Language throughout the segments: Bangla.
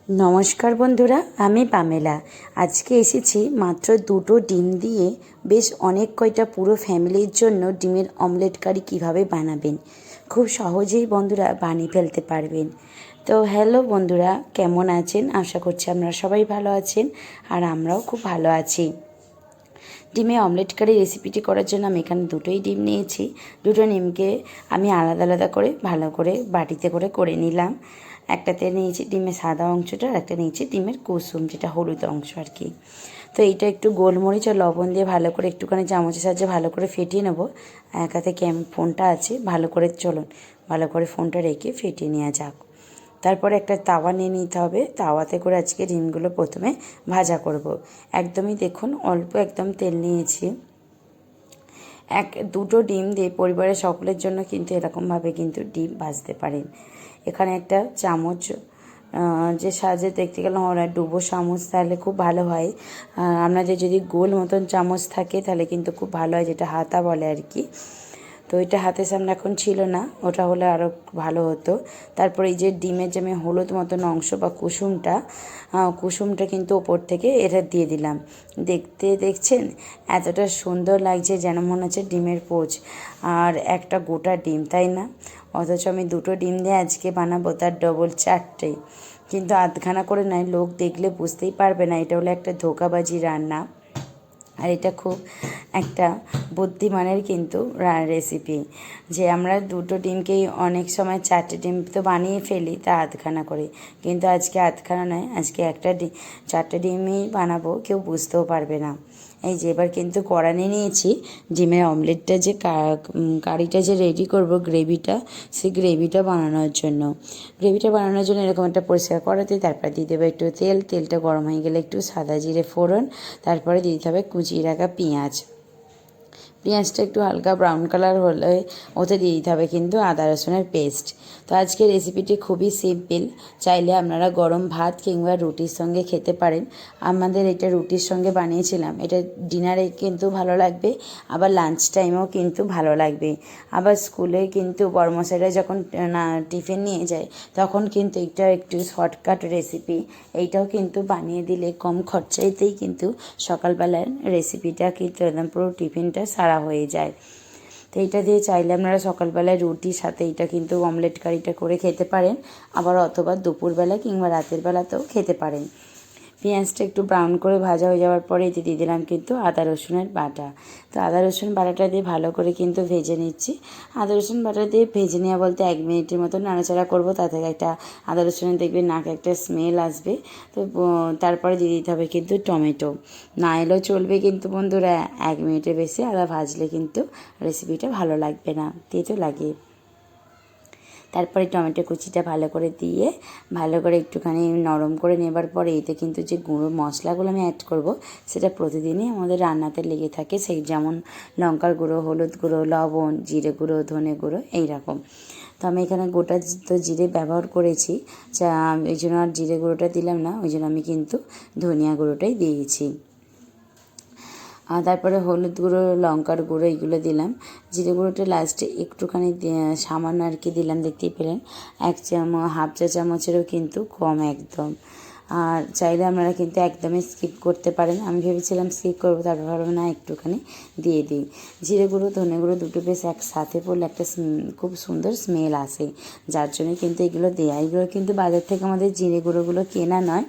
নমস্কার বন্ধুরা, আমি পামেলা। আজকে এসেছি মাত্র দুটো ডিম দিয়ে বেশ অনেক কয়টা পুরো ফ্যামিলির জন্য ডিমের অমলেট কারি কীভাবে বানাবেন খুব সহজেই বন্ধুরা বানিয়ে ফেলতে পারবেন। তো হ্যালো বন্ধুরা, কেমন আছেন? আশা করছি আপনারা সবাই ভালো আছেন আর আমরাও খুব ভালো আছি। ডিমে অমলেট কারি রেসিপিটি করার জন্য আমি এখানে দুটোই ডিম নিয়েছি। দুটো ডিমকে আমি আলাদা আলাদা করে ভালো করে বাটিতে করে নিলাম। একটাতে নিয়েছি ডিমের সাদা অংশটা আর একটা নিয়েছি ডিমের কুসুম, যেটা হলুদ অংশ আর কি। তো এইটা একটু গোলমরিচ আর লবণ দিয়ে ভালো করে একটুখানি চামচের সাহায্যে ভালো করে ফেটিয়ে নেব। এক হাতে ফোনটা আছে, ভালো করে চলুন ভালো করে ফোনটা রেখে ফেটিয়ে নেওয়া যাক। তারপরে একটা তাওয়া নিয়ে নিতে হবে। তাওয়াতে করে আজকে ডিমগুলো প্রথমে ভাজা করব। একদমই দেখুন অল্প একদম তেল নিয়েছি। দুটো ডিম দিয়ে পরিবারের সকলের জন্য কিন্তু এরকমভাবে কিন্তু ডিম ভাজতে পারেন। এখানে একটা চামচ যে সাহায্যে দেখতে গেলে হয় ডুবো চামচ, তাহলে খুব ভালো হয়। আপনাদের যদি গোল মতন চামচ থাকে তাহলে কিন্তু খুব ভালো হয়, যেটা হাতা বলে আর কি। তো এটা হাতের সামনে এখন ছিল না, ওটা হলে আরও ভালো হতো। তারপরে এই যে ডিমের যে আমি হলুদ মতন অংশ বা কুসুমটা কিন্তু ওপর থেকে এটা দিয়ে দিলাম। দেখছেন এতটা সুন্দর লাগছে, যেন মনে হচ্ছে ডিমের পোচ আর একটা গোটা ডিম, তাই না? অথচ আমি দুটো ডিম দিয়ে আজকে বানাবো তার ডবল চারটে, কিন্তু আধখানা করে নয়। লোক দেখলে বুঝতেই পারবে না এটা হলো একটা ধোঁকাবাজি রান্না। আর এটা খুব একটা বুদ্ধিমানের কিন্তু রেসিপি, যে আমরা দুটো ডিমকেই অনেক সময় চারটে ডিম তো বানিয়ে ফেলি তা আধখানা করে, কিন্তু আজকে আধখানা নয়, আজকে চারটে ডিমই বানাবো, কেউ বুঝতেও পারবে না। এই যে এবার কিন্তু কড়া নিয়েছি ডিমের অমলেটটা যে কারিটা যে রেডি করব, গ্রেভিটা, সেই গ্রেভিটা বানানোর জন্য এরকম একটা পরিষ্কার কড়াতে তারপর দিয়ে দেবো একটু তেলটা গরম হয়ে গেলে একটু সাদা জিরে ফোড়ন, তারপরে দিয়ে দিতে হবে কুচিয়ে রাখা পেঁয়াজটা একটু হালকা ব্রাউন কালার হলে ওতে দিয়ে দিতে হবে কিন্তু আদা রসুনের পেস্ট। তো আজকের রেসিপিটি খুবই সিম্পল, চাইলে আপনারা গরম ভাত কিংবা রুটির সঙ্গে খেতে পারেন। আমাদের এটা রুটির সঙ্গে বানিয়েছিলাম, এটা ডিনারে কিন্তু ভালো লাগবে, আবার লাঞ্চ টাইমেও কিন্তু ভালো লাগবে। আবার স্কুলে কিন্তু বড়মশাইরা যখন টিফিন নিয়ে যায় তখন কিন্তু এটা একটু শর্টকাট রেসিপি, এইটাও কিন্তু বানিয়ে দিলে কম খরচাতেই কিন্তু সকালবেলার রেসিপিটা কিন্তু একদম পুরো টিফিনটা সারা হয়ে যায়। তো এইটা দিয়ে চাইলে আপনারা সকালবেলায় রুটির সাথে এটা কিন্তু অমলেট কারিটা করে খেতে পারেন, আবার অথবা দুপুরবেলা কিংবা রাতের বেলাতেও খেতে পারেন। পেঁয়াজটা একটু ব্রাউন করে ভাজা হয়ে যাওয়ার পরে এতে দিয়ে দিলাম কিন্তু আদা রসুনের বাটা। তো আদা রসুন বাটাটা দিয়ে ভালো করে কিন্তু ভেজে নিচ্ছি। আদা রসুন বাটা দিয়ে ভেজে নেওয়া বলতে 1 মিনিটের মতো নাড়াচাড়া করবো, তাতে একটা আদা রসুনের দেখবে নাকে একটা স্মেল আসবে। তো তারপরে দিয়ে দিতে হবে কিন্তু টমেটো, না এলেও চলবে, কিন্তু বন্ধুরা 1 মিনিটের বেশি আদা ভাজলে কিন্তু রেসিপিটা ভালো লাগবে না, তেতো লাগে। তারপরে টমেটো কুচিটা ভালো করে দিয়ে ভালো করে একটুখানি নরম করে নেবার পরে এতে কিন্তু যে গুঁড়ো মশলাগুলো আমি অ্যাড করব সেটা প্রতিদিনই আমাদের রান্নাতে লেগে থাকে, সেই যেমন লঙ্কার গুঁড়ো, হলুদ গুঁড়ো, লবণ, জিরে গুঁড়ো, ধনে গুঁড়ো, এইরকম। তো আমি এখানে গোটা তো জিরে ব্যবহার করেছি, ওই জন্য আর জিরে গুঁড়োটা দিলাম না, ওই জন্য আমি কিন্তু ধনিয়া গুঁড়োটাই দিয়েছি। আর তারপরে হলুদ গুঁড়ো, লঙ্কার গুঁড়ো এইগুলো দিলাম। জিরে গুঁড়োটা লাস্টে একটুখানি সামান্য আর কি দিলাম, দেখতেই পেলেন। হাফ চা চামচেরও কিন্তু কম একদম। আর চাইলে আপনারা কিন্তু একদমই স্কিপ করতে পারেন। আমি ভেবেছিলাম স্কিপ করবো, তারপর ভাবলাম না একটুখানি দিয়ে দিই। জিরে গুঁড়ো, ধনে গুঁড়ো দুটো বেশ একসাথে পড়লে একটা খুব সুন্দর স্মেল আসে, যার জন্য কিন্তু এগুলো দেয়া। এগুলো কিন্তু বাজার থেকে আমাদের জিরে গুঁড়োগুলো কেনা নয়,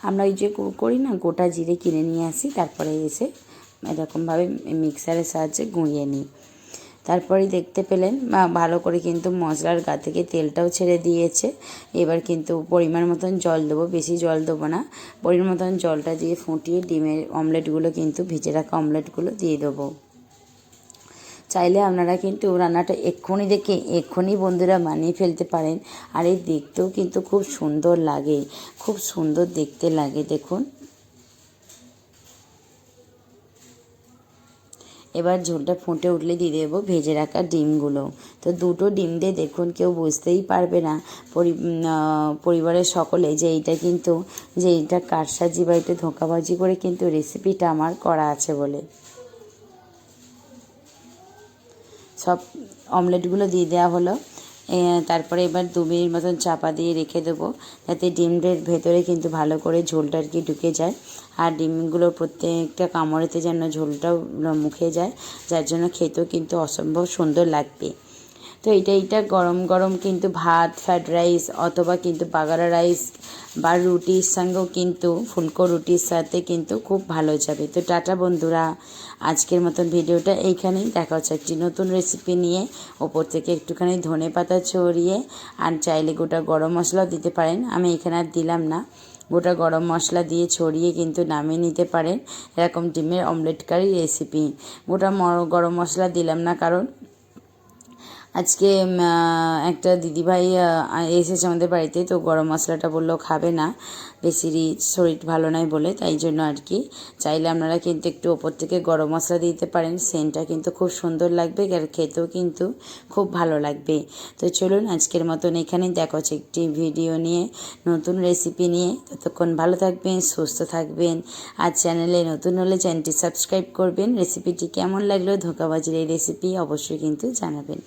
আমরা ওই যে করি না, গোটা জিরে কিনে নিয়ে আসি, তারপরে এসে এরকমভাবে মিক্সারের সাহায্যে গুঁড়িয়ে নিই। তারপরে দেখতে পেলেন ভালো করে কিন্তু মশলার গা থেকে তেলটাও ছেড়ে দিয়েছে। এবার কিন্তু পরিমাণ মতন জল দেবো, বেশি জল দেবো না, পরিমাণ মতন জলটা দিয়ে ফুটিয়ে ডিমের অমলেটগুলো কিন্তু ভেজে রাখা অমলেটগুলো দিয়ে দেবো। চাইলে আপনারা কিন্তু রান্নাটা এক্ষুনি বন্ধুরা বানিয়ে ফেলতে পারেন, আর এই দেখতেও কিন্তু খুব সুন্দর লাগে, খুব সুন্দর দেখতে লাগে। দেখুন এবার ঝোলটা ফুটে উঠলে দিয়ে দেবো ভেজে রাখা ডিমগুলো। তো দুটো ডিম দিয়ে দেখুন কেউ বুঝতেই পারবে না, পরিবারের সকলে, যে এইটা কারসাজি বা একটু ধোঁকাবাজি করে কিন্তু রেসিপিটা আমার করা আছে বলে। সব অমলেটগুলো দিয়ে দেওয়া হলো। তারপরে এবার 2 মিনিট মতন চাপা দিয়ে রেখে দেবো, যাতে ডিমের ভেতরে কিন্তু ভালো করে ঝোলটা আর কি ঢুকে যায়, আর ডিমগুলো প্রত্যেকটা কামড়েতে যেন ঝোলটাও মুখে যায়, যার জন্য খেতেও কিন্তু অসম্ভব সুন্দর লাগবে। তো এইটা গরম গরম কিন্তু ভাত, ফ্রাইড রাইস অথবা কিন্তু বাগারা রাইস বা রুটির সঙ্গেও কিন্তু ফুলকো রুটির সাথে কিন্তু খুব ভালো যাবে। তো টাটা বন্ধুরা, আজকের মতন ভিডিওটা এইখানেই, দেখা হচ্ছে একটি নতুন রেসিপি নিয়ে। ওপর থেকে একটুখানি ধনে পাতা ছড়িয়ে, আর চাইলে গোটা গরম মশলাও দিতে পারেন, আমি এখানে আর দিলাম না। গোটা গরম মশলা দিয়ে ছড়িয়ে কিন্তু নামিয়ে নিতে পারেন এরকম ডিমের অমলেট কারি রেসিপি। গোটা গরম মশলা দিলাম না, কারণ আজকে একটা দিদিভাই এসেছে আমাদের বাড়িতে, তো গরম মশলাটা বললো খাবে না, বেশি রিচ, শরীর ভালো নয় বলে, তাই জন্য আর কি। চাইলে আপনারা কিন্তু একটু ওপর থেকে গরম মশলা দিতে পারেন, সেন্টটা কিন্তু খুব সুন্দর লাগবে, আর খেতেও কিন্তু খুব ভালো লাগবে। তো চলুন আজকের মতন এখানেই, দেখা হচ্ছে একটি ভিডিও নিয়ে, নতুন রেসিপি নিয়ে। ততক্ষণ ভালো থাকবেন, সুস্থ থাকবেন, আর চ্যানেলে নতুন হলে চ্যানেলটি সাবস্ক্রাইব করবেন। রেসিপিটি কেমন লাগলো, ধোঁকাবাজির এই রেসিপি অবশ্যই কিন্তু জানাবেন।